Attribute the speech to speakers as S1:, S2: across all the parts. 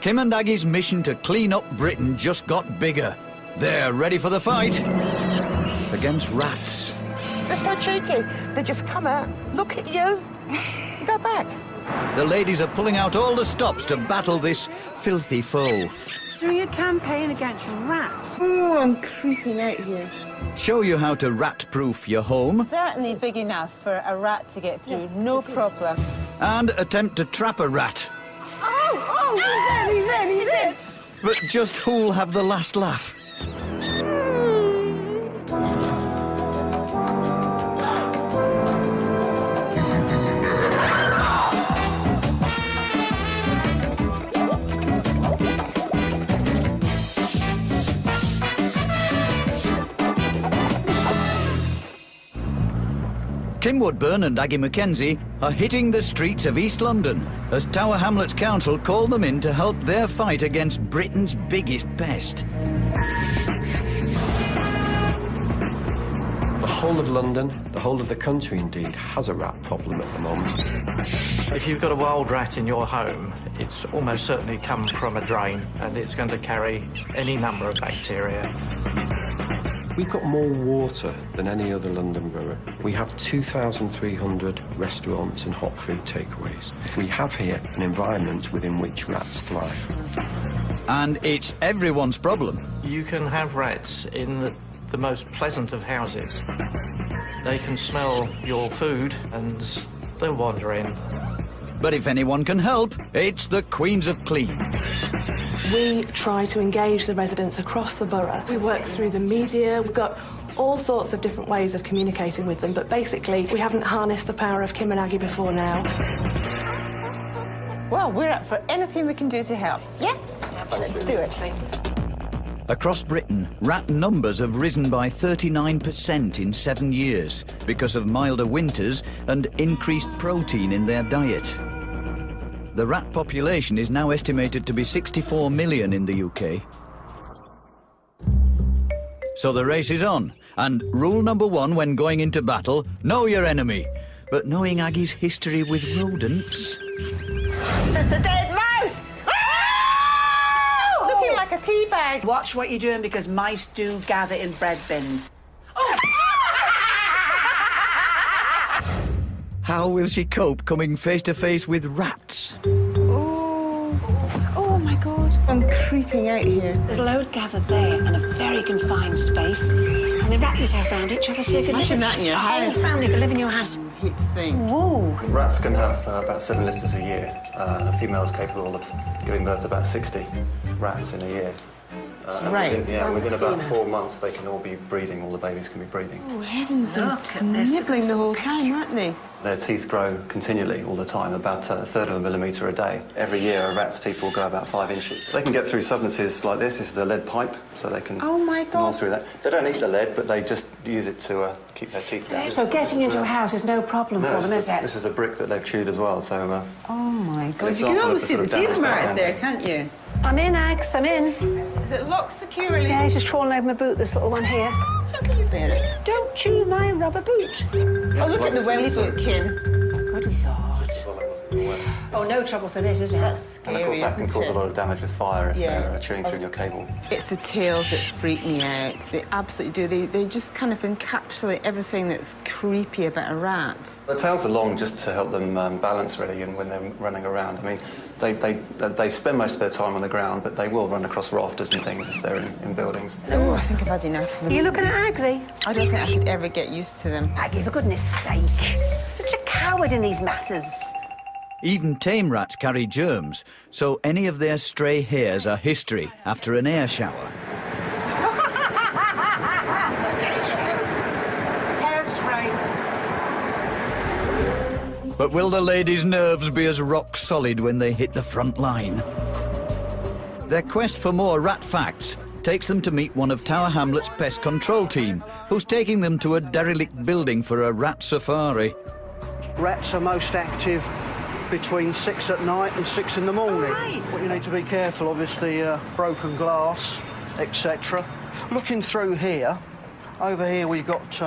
S1: Kim and Aggie's mission to clean up Britain just got bigger. They're ready for the fight against rats.
S2: They're so cheeky. They just come out, look at you, go back.
S1: The ladies are pulling out all the stops to battle this filthy foe.
S3: Doing a campaign against rats.
S2: Oh, I'm creeping out here.
S1: Show you how to rat-proof your home.
S4: Certainly big enough for a rat to get through, no problem.
S1: And attempt to trap a rat.
S3: Oh, he's in.
S1: But just who'll have the last laugh? Kim Woodburn and Aggie Mackenzie are hitting the streets of East London as Tower Hamlets Council call them in to help their fight against Britain's biggest pest.
S5: The whole of London, the whole of the country indeed, has a rat problem at the moment.
S6: If you've got a wild rat in your home, it's almost certainly come from a drain and it's going to carry any number of bacteria.
S5: We've got more water than any other London borough. We have 2,300 restaurants and hot food takeaways. We have here an environment within which rats thrive.
S1: And it's everyone's problem.
S6: You can have rats in the most pleasant of houses. They can smell your food and they'll wander in.
S1: But if anyone can help, it's the Queens of Clean.
S7: We try to engage the residents across the borough. We work through the media. We've got all sorts of different ways of communicating with them, but basically we haven't harnessed the power of Kim and Aggie before now.
S4: Well, we're up for anything we can do to help. Yeah? Let's do it.
S1: Across Britain, rat numbers have risen by 39% in 7 years because of milder winters and increased protein in their diet. The rat population is now estimated to be 64 million in the UK. So the race is on, and rule number 1 when going into battle, know your enemy. But knowing Aggie's history with rodents...
S4: There's a dead mouse! Oh! Looking like a tea bag.
S3: Watch what you're doing because mice do gather in bread bins.
S1: How will she cope coming face to face with rats?
S2: Oh my God, I'm creeping out here.
S3: There's a load gathered there in a very confined space. And the rats have found each other so they could
S2: Imagine that in your house.
S3: whole family could live in your house.
S2: I hate to think.
S3: Whoa.
S8: Rats can have about 7 litters a year, and a female is capable of giving birth to about 60 rats in a year.
S2: Right.
S8: Within about 4 months, they can all be breeding, all the babies can be breeding.
S2: Oh, heavens, they're
S3: Look at this.
S2: nibbling the whole time, aren't they?
S8: Their teeth grow continually all the time, about a third of a millimetre a day. Every year, a rat's teeth will grow about 5 inches. They can get through substances like this. This is a lead pipe, so they can
S2: Oh, my
S8: gnaw
S2: God.
S8: through that. They don't eat the lead, but they just use it to keep their teeth down.
S3: So getting into a house is no problem for them, is it?
S8: This is a brick that they've chewed as well, so...
S2: Oh, my God. You
S8: example
S2: can
S8: of
S2: almost
S8: the
S2: see
S8: sort
S2: the
S8: of
S2: teeth
S8: damage
S2: marks
S8: that
S2: there,
S8: can
S2: can't you?
S3: I'm in, Ags, I'm in.
S4: Is it locked securely?
S3: Yeah, he's just crawling over my boot, this little one here.
S2: How can you bear it?
S3: Don't chew my rubber boot.
S2: Oh, look at the welly boot, Kim.
S3: Good Lord. Oh, no trouble for this, is it?
S2: That's
S8: And of
S2: scary,
S8: course, that can
S2: isn't
S8: cause a lot
S2: it?
S8: of damage with fire if
S2: Yeah.
S8: they're chewing through your cable.
S2: It's the tails that freak me out. They absolutely do. They just kind of encapsulate everything that's creepy about a rat.
S8: The tails are long just to help them balance, really, and when they're running around. I mean, they spend most of their time on the ground, but they will run across rafters and things if they're in buildings.
S2: Oh, I think I've had enough.
S3: Are you looking at Agsy?
S2: I don't think I could ever get used to them.
S3: Aggie, for goodness sake. Such a coward in these matters.
S1: Even tame rats carry germs, so any of their stray hairs are history after an air shower.
S3: Hairspray.
S1: But will the ladies' nerves be as rock solid when they hit the front line? Their quest for more rat facts takes them to meet one of Tower Hamlets' pest control team, who's taking them to a derelict building for a rat safari.
S9: Rats are most active between 6 at night and 6 in the morning. What you need to be careful of is the broken glass, etc. Looking through here, over here we've got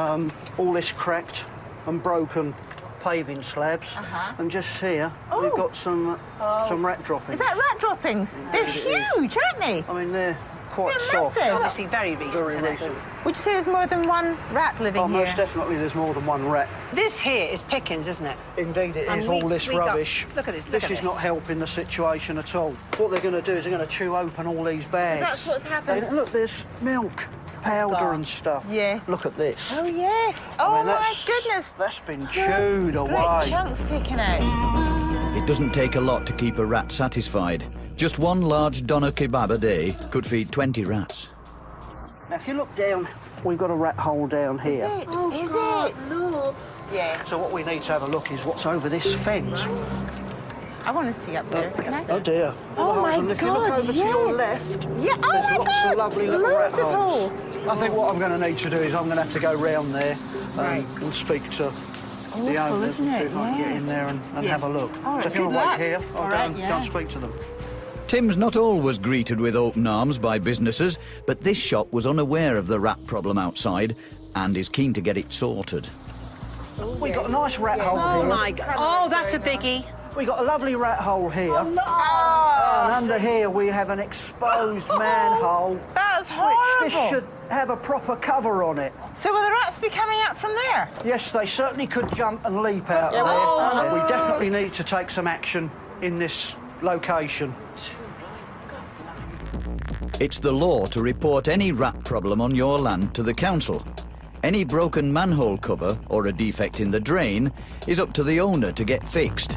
S9: all this cracked and broken paving slabs, and just here we've got some rat droppings.
S4: Is that rat droppings? They're huge, aren't they?
S9: I mean, they're quite
S4: They're
S9: soft.
S4: massive.
S3: Obviously very recent.
S9: Very recent.
S4: Would you say there's more than one rat living
S9: Oh,
S4: here?
S9: most definitely there's more than one rat.
S3: This here is pickings, isn't it?
S9: Indeed it
S3: And
S9: is,
S3: we-
S9: all this
S3: we got-
S9: rubbish.
S3: look at this,
S9: This is not helping the situation at all. What they're going to do is they're going to chew open all these bags.
S4: that's what's happened.
S9: Look, there's milk, powder
S4: God.
S9: and stuff.
S4: Yeah.
S9: Look at this.
S4: Oh, yes.
S9: I
S4: Oh,
S9: mean,
S4: my
S9: that's-
S4: goodness.
S9: That's been chewed
S4: Great
S9: away.
S4: chunks taken out.
S1: It doesn't take a lot to keep a rat satisfied. Just one large doner kebab a day could feed 20 rats.
S9: Now, if you look down, we've got a rat hole down here.
S4: Is it? Look. Yeah.
S9: So what we need to have a look is what's over this fence.
S4: I want to see up there. Can I?
S9: Oh dear.
S4: Oh, my
S9: And if you look
S4: God,
S9: over to your
S4: yes.
S9: left,
S4: Yeah, oh
S9: there's
S4: my
S9: lots
S4: God,
S9: of lovely little
S4: loads
S9: rat
S4: of
S9: holes.
S4: holes.
S9: I think what I'm going to need to do is I'm going to have to go round there
S4: Right.
S9: and speak to the
S4: Awful,
S9: owners
S4: isn't
S9: and see
S4: it?
S9: if I can get
S4: Yeah.
S9: in there and
S4: Yeah.
S9: have a look.
S4: All right,
S9: So if you
S4: good
S9: want to
S4: luck.
S9: wait here, I'll
S4: All
S9: go,
S4: right,
S9: and,
S4: yeah.
S9: go and speak to them.
S1: Tim's not always greeted with open arms by businesses, but this shop was unaware of the rat problem outside and is keen to get it sorted.
S9: We've got a nice rat hole
S3: Oh
S9: here.
S3: my God. Oh, that's a biggie.
S9: We've got a lovely rat hole here.
S4: Oh,
S9: And under here we have an exposed manhole.
S4: That's
S9: Which
S4: horrible.
S9: this should have a proper cover on it.
S4: So will the rats be coming out from there?
S9: Yes, they certainly could jump and leap out of there. And we definitely need to take some action in this location.
S1: It's the law to report any rat problem on your land to the council. Any broken manhole cover or a defect in the drain is up to the owner to get fixed.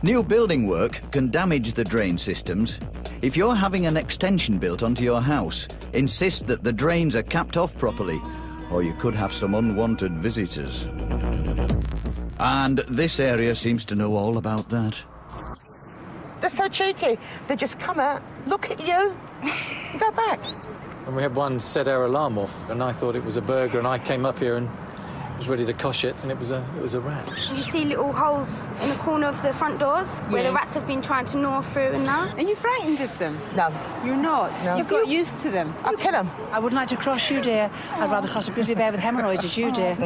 S1: New building work can damage the drain systems. If you're having an extension built onto your house, insist that the drains are capped off properly, or you could have some unwanted visitors. And this area seems to know all about that.
S4: They're so cheeky. They just come out, look at you, go back.
S10: And we had one set our alarm off, and I thought it was a burglar, and I came up here and was ready to cosh it, and it was a rat.
S11: You see little holes in the corner of the front doors where the rats have been trying to gnaw through and that.
S2: Are you frightened of them?
S4: No.
S2: You're not?
S4: No.
S2: You've got used to them?
S4: I'll kill them.
S3: I wouldn't like to cross you, dear. I'd rather cross a grizzly bear with hemorrhoids as you, dear.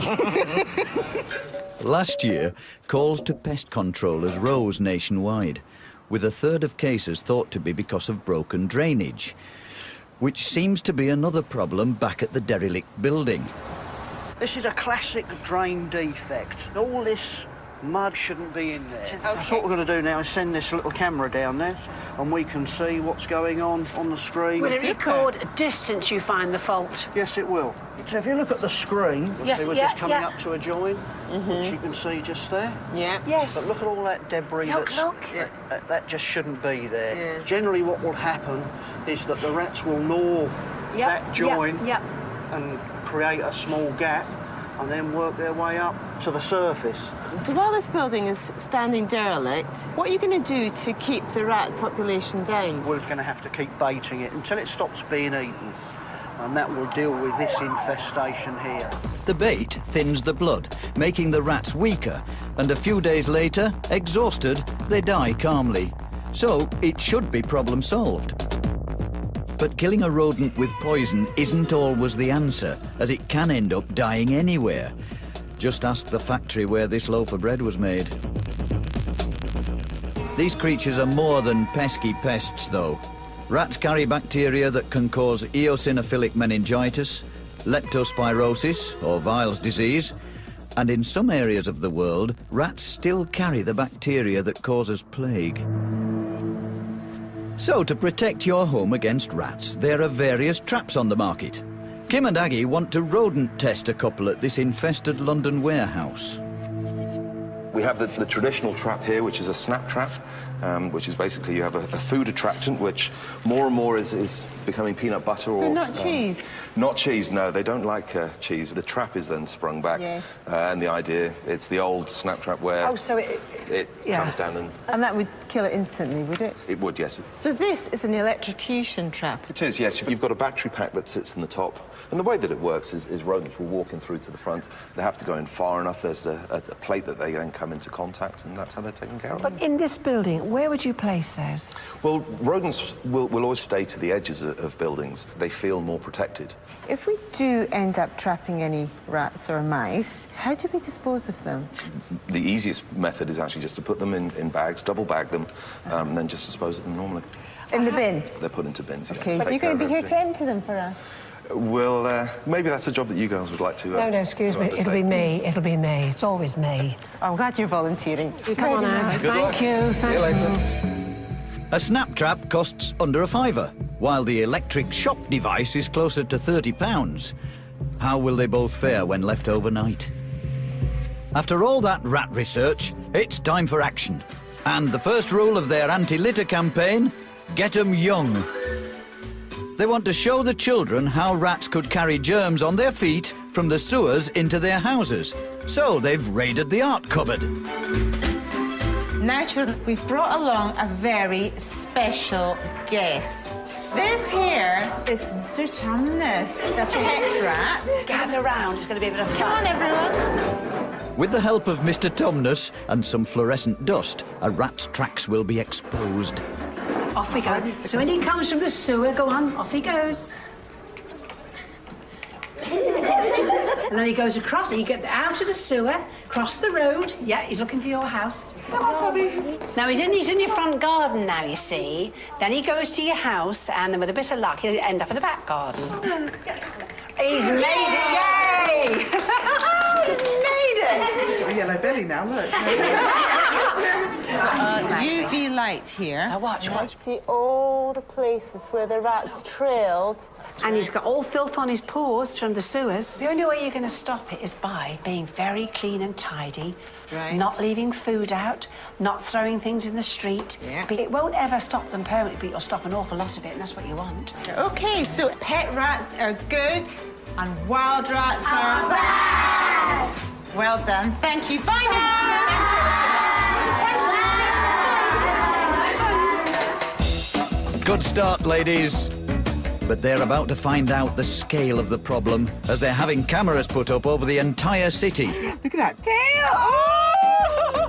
S1: Last year, calls to pest controllers rose nationwide, with a third of cases thought to be because of broken drainage, which seems to be another problem back at the derelict building.
S9: This is a classic drain defect. All this mud shouldn't be in there. So what we're going to do now is send this little camera down there and we can see what's going on the screen.
S3: Will it record a distance you find the fault?
S9: Yes, it will. So if you look at the screen,
S3: Yes,
S9: see we're
S3: yeah,
S9: just coming
S3: yeah.
S9: up to a join, which you can see just there.
S2: Yeah.
S3: Yes.
S9: But look at all that debris
S3: Look,
S9: that's...
S3: look.
S9: That just shouldn't be there.
S2: Yeah.
S9: Generally what will happen is that the rats will gnaw that join and create a small gap and then work their way up to the surface.
S2: So while this building is standing derelict, what are you going to do to keep the rat population down?
S9: We're going to have to keep baiting it until it stops being eaten. And that will deal with this infestation here.
S1: The bait thins the blood, making the rats weaker, and a few days later, exhausted, they die calmly. So it should be problem solved. But killing a rodent with poison isn't always the answer, as it can end up dying anywhere. Just ask the factory where this loaf of bread was made. These creatures are more than pesky pests, though. Rats carry bacteria that can cause eosinophilic meningitis, leptospirosis, or Weil's disease, and in some areas of the world, rats still carry the bacteria that causes plague. So, to protect your home against rats, there are various traps on the market. Kim and Aggie want to rodent test a couple at this infested London warehouse.
S12: We have the traditional trap here, which is a snap trap, which is basically you have a food attractant, which more and more is becoming peanut butter or...
S2: So not cheese?
S12: Not cheese, no. They don't like cheese. The trap is then sprung back.
S2: Yes.
S12: And the idea, it's the old snap trap where...
S2: Oh, so it
S12: comes down and...
S2: And that would kill it instantly, would it?
S12: It would, yes.
S2: So this is an electrocution trap?
S12: It is, yes. You've got a battery pack that sits in the top. And the way that it works is rodents will walk in through to the front. They have to go in far enough. There's a plate that they then come into contact, and that's how they're taken care of.
S3: But in this building, where would you place those?
S12: Well, rodents will always stay to the edges of buildings. They feel more protected.
S2: If we do end up trapping any rats or mice, how do we dispose of them?
S12: The easiest method is actually just to put them in bags, double bag them, and then just dispose of them normally.
S2: In the bin?
S12: They're put into bins, yes.
S2: OK, but you're going to be here to empty them for us?
S12: Well, maybe that's a job that you guys would like to
S3: No, excuse me. It'll be me. It'll be me. It's always me.
S2: I'm glad you're volunteering.
S3: Come on, Anne. Thank you.
S12: See you later.
S1: A snap trap costs under a £5, while the electric shock device is closer to £30. How will they both fare when left overnight? After all that rat research, it's time for action. And the first rule of their anti-litter campaign, get 'em young. They want to show the children how rats could carry germs on their feet from the sewers into their houses. So they've raided the art cupboard.
S2: Now, children, we've brought along a very special guest. This here is Mr. Tumnus, the pet rat.
S3: Gather round. It's going to be a bit of fun.
S2: Come on, everyone.
S1: With the help of Mr. Tumnus and some fluorescent dust, a rat's tracks will be exposed.
S3: Off we go. So when he comes from the sewer, go on, off he goes. And then he goes across, he gets out of the sewer, across the road. Yeah, he's looking for your house. Come on, Tommy. Now, he's in your front garden now, you see. Then he goes to your house, and then with a bit of luck, he'll end up in the back garden. He's made it, yay! He's made it!
S4: A yellow belly now, look.
S2: UV light here.
S3: Now watch.
S2: See all the places where the rats trailed.
S3: And he's got all filth on his paws from the sewers. The only way you're going to stop it is by being very clean and tidy, not leaving food out, not throwing things in the street.
S2: Yeah.
S3: But it won't ever stop them permanently, but you'll stop an awful lot of it, and that's what you want.
S2: OK, so pet rats are good and wild rats are bad. Well done. Thank you. Bye now.
S1: Good start, ladies. But they're about to find out the scale of the problem as they're having cameras put up over the entire city.
S2: Look at that tail. Oh!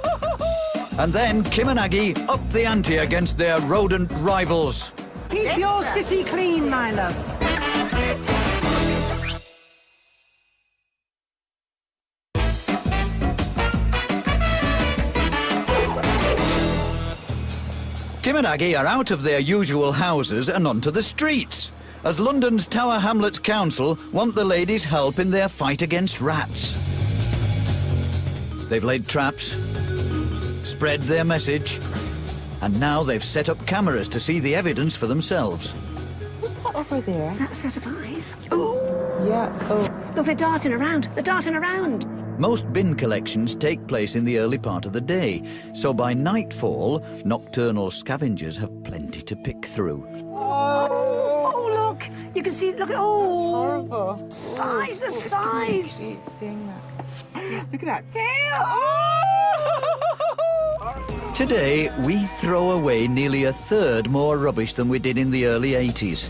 S1: And then Kim and Aggie up the ante against their rodent rivals.
S3: Keep your city clean, my love.
S1: Kim and Aggie are out of their usual houses and onto the streets, as London's Tower Hamlets Council want the ladies' help in their fight against rats. They've laid traps, spread their message, and now they've set up cameras to see the evidence for themselves.
S2: What's that over there?
S3: Is that a set of eyes? Oh!
S2: Yeah. Oh.
S3: Look, they're darting around. They're darting around.
S1: Most bin collections take place in the early part of the day, so by nightfall, nocturnal scavengers have plenty to pick through.
S3: Oh, look! You can see, look at, oh!
S2: Horrible.
S3: Size, the size!
S2: Keep seeing that. Look at that tail. Oh!
S1: Today, we throw away nearly a third more rubbish than we did in the early 80s.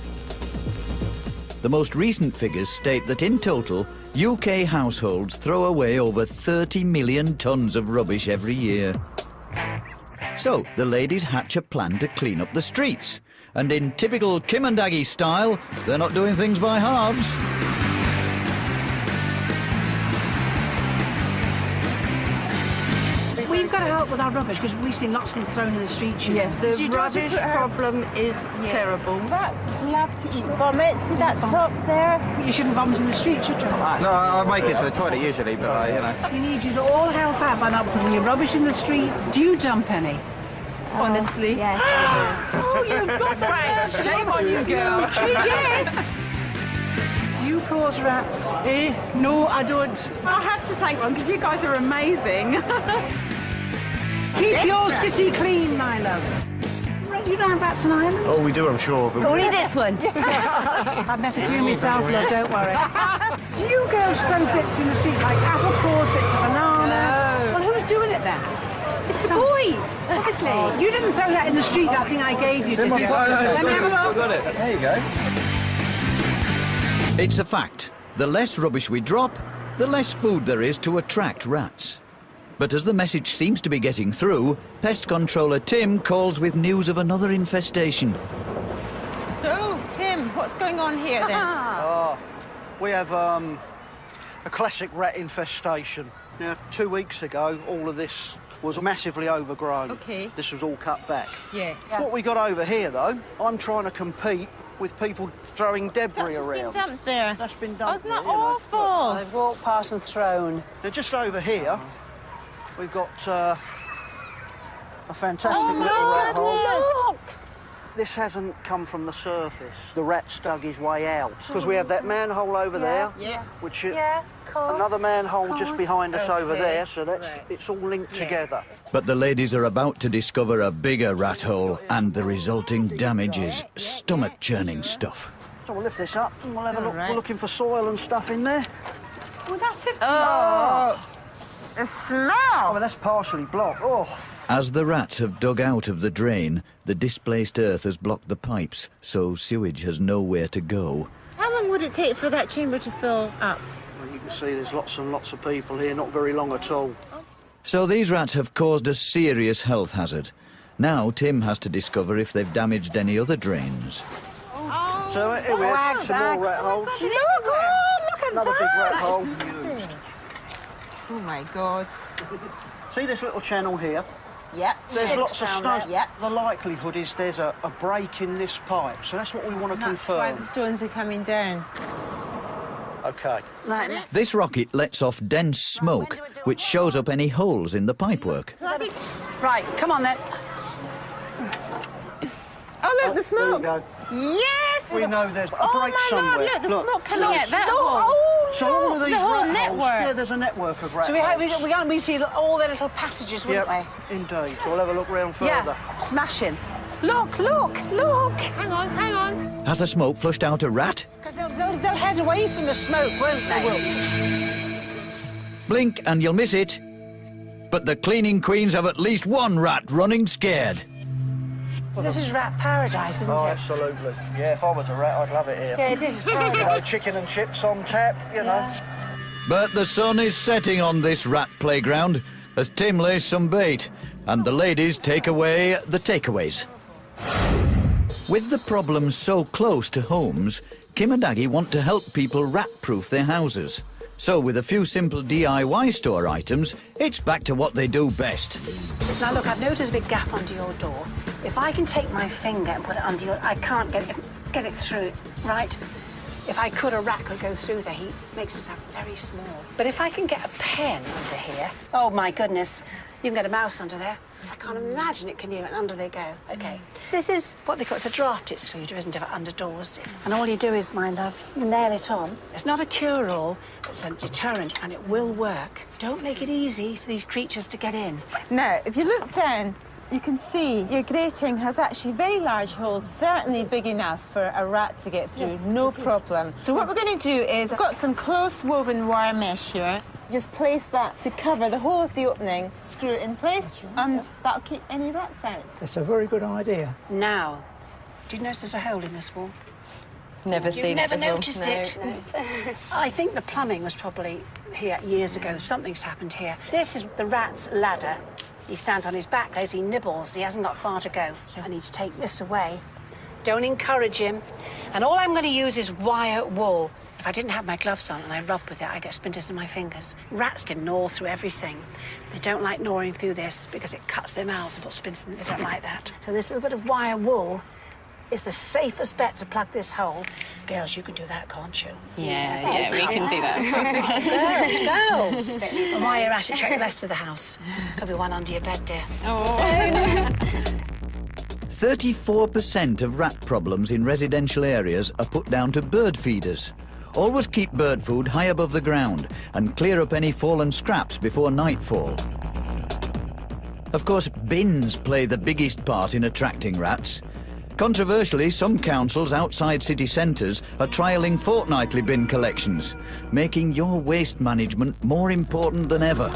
S1: The most recent figures state that in total, UK households throw away over 30 million tonnes of rubbish every year. So, the ladies hatch a plan to clean up the streets. And in typical Kim and Aggie style, they're not doing things by halves.
S3: We've got to help with our rubbish because we've seen lots of them thrown in the streets.
S2: Yes, the rubbish problem is terrible. Rats love to eat vomit. See that top there?
S3: You shouldn't vomit in the street, should you?
S13: No, I make it to the toilet usually, but you know.
S3: We need you to all help out by not putting your rubbish in the streets. Do you dump any?
S2: Honestly.
S11: Yes.
S3: Oh, you've got the best.
S13: Shame on you, girl.
S3: Yes. Do you cause rats?
S14: No, I don't. I have to take one because you guys are amazing.
S3: Keep your city clean, my love. You don't have rats in Ireland?
S13: Oh, we do, I'm sure. But
S11: Only this one.
S3: I've met a few myself, love, don't worry. Do you girls throw bits in the streets like apple cores, bits of banana?
S14: No.
S3: Well, who's doing it then?
S11: It's the boy, obviously.
S3: You didn't throw that in the street, that thing I gave you, did you? Let me have a look.
S13: got it. There you go.
S1: It's a fact. The less rubbish we drop, the less food there is to attract rats. But as the message seems to be getting through, pest controller Tim calls with news of another infestation.
S2: So, Tim, what's going on here then?
S9: Oh, We have a classic rat infestation. Now, 2 weeks ago, all of this was massively overgrown.
S2: OK.
S9: This was all cut back.
S2: Yeah.
S9: What we got over here, though, I'm trying to compete with people throwing debris around.
S2: That's been dumped there.
S9: That's been
S2: Oh,
S9: dumped
S2: isn't that
S9: there, you know.
S2: awful?
S3: They've walked past and thrown.
S9: Now, just over here, we've got a fantastic
S2: Oh,
S9: little
S2: my
S9: rat hole.
S2: goodness.
S9: This hasn't come from the surface. The rat's dug his way out. Because we have that manhole over there, which is another manhole just behind us over there, so that's it's all linked together.
S1: But the ladies are about to discover a bigger rat hole, and the resulting damage is stomach-churning stuff.
S9: So we'll lift this up and we'll have a look. We're looking for soil and stuff in there.
S2: Oh, that's it. Oh, the smell.
S9: Oh, well, that's partially blocked. Oh.
S1: As the rats have dug out of the drain, the displaced earth has blocked the pipes, so sewage has nowhere to go.
S2: How long would it take for that chamber to fill up?
S9: Well, you can see there's lots and lots of people here, not very long at all.
S1: So these rats have caused a serious health hazard. Now Tim has to discover if they've damaged any other drains.
S2: Oh,
S9: so here we have some more rat holes.
S2: Look at
S9: Another
S2: that.
S9: big rat hole.
S2: Oh, my God.
S9: See this little channel here?
S3: Yep.
S9: There's lots of stones.
S3: Yep.
S9: The likelihood is there's a break in this pipe, so that's what we want to confirm.
S2: Why the stones are coming down.
S9: OK.
S1: This rocket lets off dense smoke, which shows up any holes in the pipework.
S3: Right, come on then.
S2: Oh, look, the smoke.
S9: There you go.
S2: Yes!
S9: We know there's a
S2: Oh,
S9: break
S2: my
S9: somewhere.
S2: Lord, look, the smoke coming out that
S3: Look.
S2: hole.
S9: So all of these
S2: the whole
S9: rat
S2: network.
S9: holes, yeah, there's a network of rat
S3: So we see all the little passages, wouldn't
S9: Yep, indeed. So we'll have a look round
S3: we?
S9: further.
S3: Yeah, smashing. Look, look, look.
S2: Hang on, hang on.
S1: Has the smoke flushed out a rat?
S3: Because they'll head away from the smoke, won't they?
S1: Blink and you'll miss it. But the cleaning queens have at least one rat running scared.
S3: This is rat paradise, isn't
S9: Oh,
S3: it?
S9: absolutely. Yeah, if I was a rat, I'd love it here.
S3: Yeah, it is. It's
S9: You know,
S3: paradise.
S9: chicken and chips on tap, you know.
S1: But the sun is setting on this rat playground as Tim lays some bait and the ladies take away the takeaways. With the problem so close to homes, Kim and Aggie want to help people rat-proof their houses. So with a few simple DIY store items, it's back to what they do best.
S3: Now look, I've noticed a big gap under your door. If I can take my finger and put it under your... I can't get it through, right? If I could, a rat could go through there. He makes himself very small. But if I can get a pen under here... Oh, my goodness. You can get a mouse under there. I can't imagine it can do it. Under they go. OK. This is what they call... It's a draft excluder, isn't it, for under doors? And all you do is, my love, nail it on. It's not a cure-all. It's a deterrent, and it will work. Don't make it easy for these creatures to get in.
S2: Now, if you look down, you can see your grating has actually very large holes, certainly big enough for a rat to get through, no problem. So what we're going to do is, I've got some close woven wire mesh here. Just place that to cover the whole of the opening, screw it in place, and that'll keep any rats out.
S15: It's a very good idea.
S3: Now, do you notice there's a hole in this wall?
S16: Never seen it before.
S3: You've never noticed it?
S16: No.
S3: I think the plumbing was probably here years ago. Something's happened here. This is the rat's ladder. He stands on his back as he nibbles. He hasn't got far to go. So I need to take this away. Don't encourage him. And all I'm going to use is wire wool. If I didn't have my gloves on and I rub with it, I get splinters in my fingers. Rats can gnaw through everything. They don't like gnawing through this because it cuts their mouths and puts splinters in it. They don't like that. So this little bit of wire wool is the safest bet to plug this hole. Girls, you can do that, can't you?
S16: Yeah, we can do that.
S3: Girls. And while you're at it, check the rest of the house. Could be one under your bed, dear.
S1: 34% of rat problems in residential areas are put down to bird feeders. Always keep bird food high above the ground and clear up any fallen scraps before nightfall. Of course, bins play the biggest part in attracting rats. Controversially, some councils outside city centres are trialling fortnightly bin collections, making your waste management more important than ever.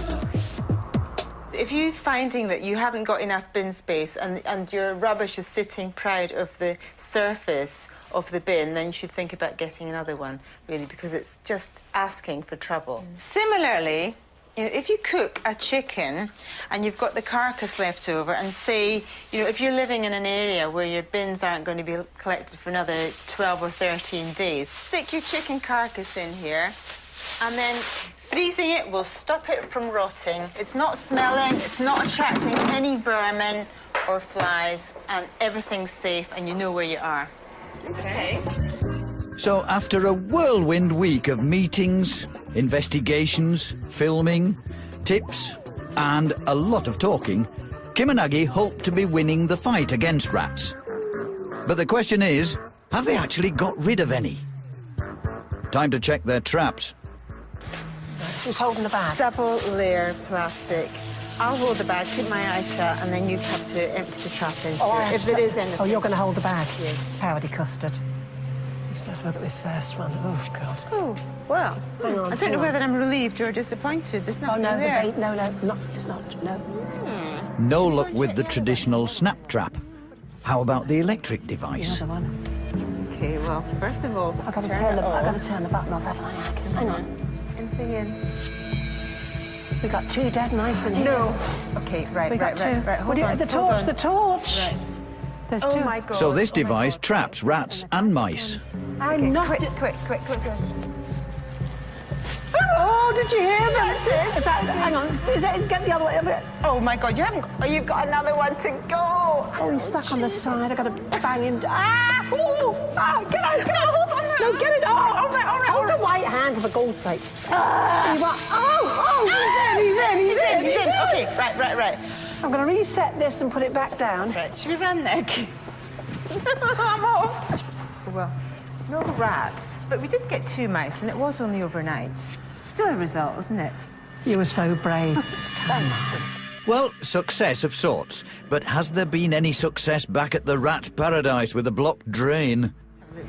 S2: If you're finding that you haven't got enough bin space and your rubbish is sitting proud of the surface of the bin, then you should think about getting another one, really, because it's just asking for trouble. Similarly, You know, if you cook a chicken and you've got the carcass left over, and say, you know, if you're living in an area where your bins aren't going to be collected for another 12 or 13 days, stick your chicken carcass in here, and then freezing it will stop it from rotting. It's not smelling, it's not attracting any vermin or flies, and everything's safe and you know where you are.
S1: Okay. So after a whirlwind week of meetings, investigations, filming, tips and a lot of talking, Kim and Aggie hope to be winning the fight against rats. But the question is, have they actually got rid of any? Time to check their traps.
S3: Who's holding the bag?
S2: Double layer plastic. I'll hold the bag, keep my eyes shut, and then you have to empty the trap into it, if there is anything.
S3: Oh, you're going to hold the bag?
S2: Yes.
S3: Powdery custard. Let's look at this first one. Oh, God.
S2: Oh, well,
S3: hang on,
S2: I don't know whether I'm relieved or disappointed. There's nothing there.
S3: It's not, no.
S1: No luck with the traditional snap trap. How about the electric device?
S2: OK, well, first of all,
S3: I've got to turn the button off, haven't I? Hang on.
S2: Anything in?
S3: We got two dead mice in here.
S2: No. OK, right. Hold on.
S3: The torch.
S2: Right.
S3: There's
S2: oh
S3: two.
S2: My God.
S1: So this device traps rats and mice.
S3: I'm not...
S2: Quick.
S3: Oh, did you hear that? Is that... Hang on. Is that... Get the other way of it.
S2: Oh, my God, you haven't... Oh, you've got another one to go.
S3: Oh, he's stuck on the side. I've got to bang him... Ah! Ooh! Ah, get out! Hold on! No, get it off!
S2: All right.
S3: Hold the white hand, for God's sake. He's in.
S2: OK, right.
S3: I'm going to reset this and put it back down.
S2: Right, should we run, Nick? I'm off. Well, no rats, but we did get 2 mice, and it was only overnight. Still a result, isn't it?
S3: You were so brave.
S1: Well, success of sorts. But has there been any success back at the rat paradise with a blocked drain?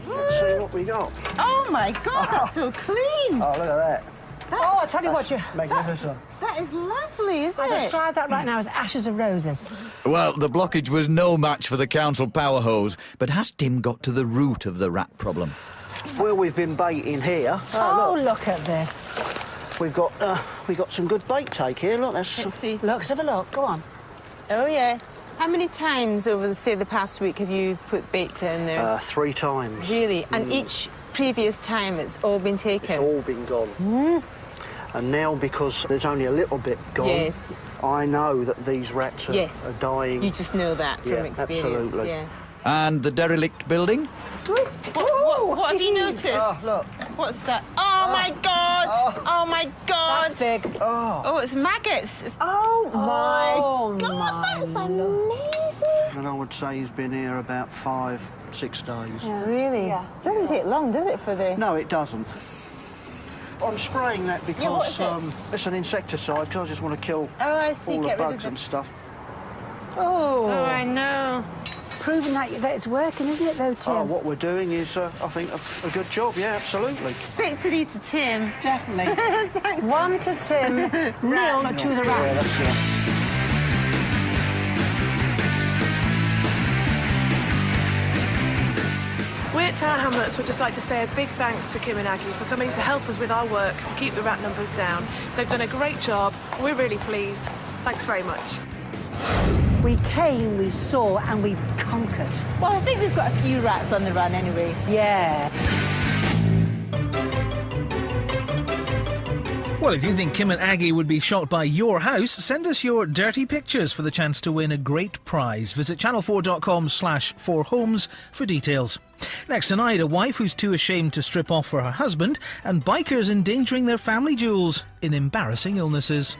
S9: Let's see what we got.
S2: Oh, my God, that's so clean.
S9: Oh, look at that.
S3: I tell you what,
S9: magnificent.
S2: That is lovely, isn't it?
S3: I describe that right now as ashes of roses.
S1: Well, the blockage was no match for the council power hose, but has Tim got to the root of the rat problem?
S9: Well, we've been baiting here.
S3: Look at this.
S9: We've got some good bait take here. Look, that's...
S2: Let's see.
S3: Let's have a look. Go on.
S2: Oh, yeah. How many times over, say, the past week have you put bait down there?
S9: 3 times.
S2: Really? And each previous time it's all been taken?
S9: It's all been gone. And now, because there's only a little bit gone,
S2: yes.
S9: I know that these rats are dying.
S2: You just know that from experience.
S9: Absolutely.
S2: Yeah.
S1: And the derelict building?
S2: What have you noticed?
S9: Oh, look.
S2: What's that? Oh, my God! Oh, my God!
S3: That's big.
S2: Oh, it's maggots. Oh, my God, that's amazing.
S9: And I would say he's been here about 5-6 days.
S2: Yeah, really? Yeah. Doesn't take long, does it, for the...
S9: No, it doesn't. I'm spraying that because
S2: what is it?
S9: It's an insecticide, because I just want to kill
S2: all
S9: the bugs and stuff.
S2: Oh, I know.
S3: Proving that it's working, isn't it, though, Tim?
S9: Oh, what we're doing is, I think, a good job, yeah, absolutely.
S2: Victory to Tim.
S3: Definitely. 1 to Tim, 0 to the rats.
S9: Yeah, that's it.
S7: We at Tower Hamlets would just like to say a big thanks to Kim and Aggie for coming to help us with our work to keep the rat numbers down. They've done a great job. We're really pleased. Thanks very much.
S3: We came, we saw, and we've conquered.
S2: Well, I think we've got a few rats on the run anyway.
S3: Yeah.
S15: Well, if you think Kim and Aggie would be shocked by your house, send us your dirty pictures for the chance to win a great prize. Visit channel4.com/4homes for details. Next tonight, a wife who's too ashamed to strip off for her husband, and bikers endangering their family jewels in embarrassing illnesses.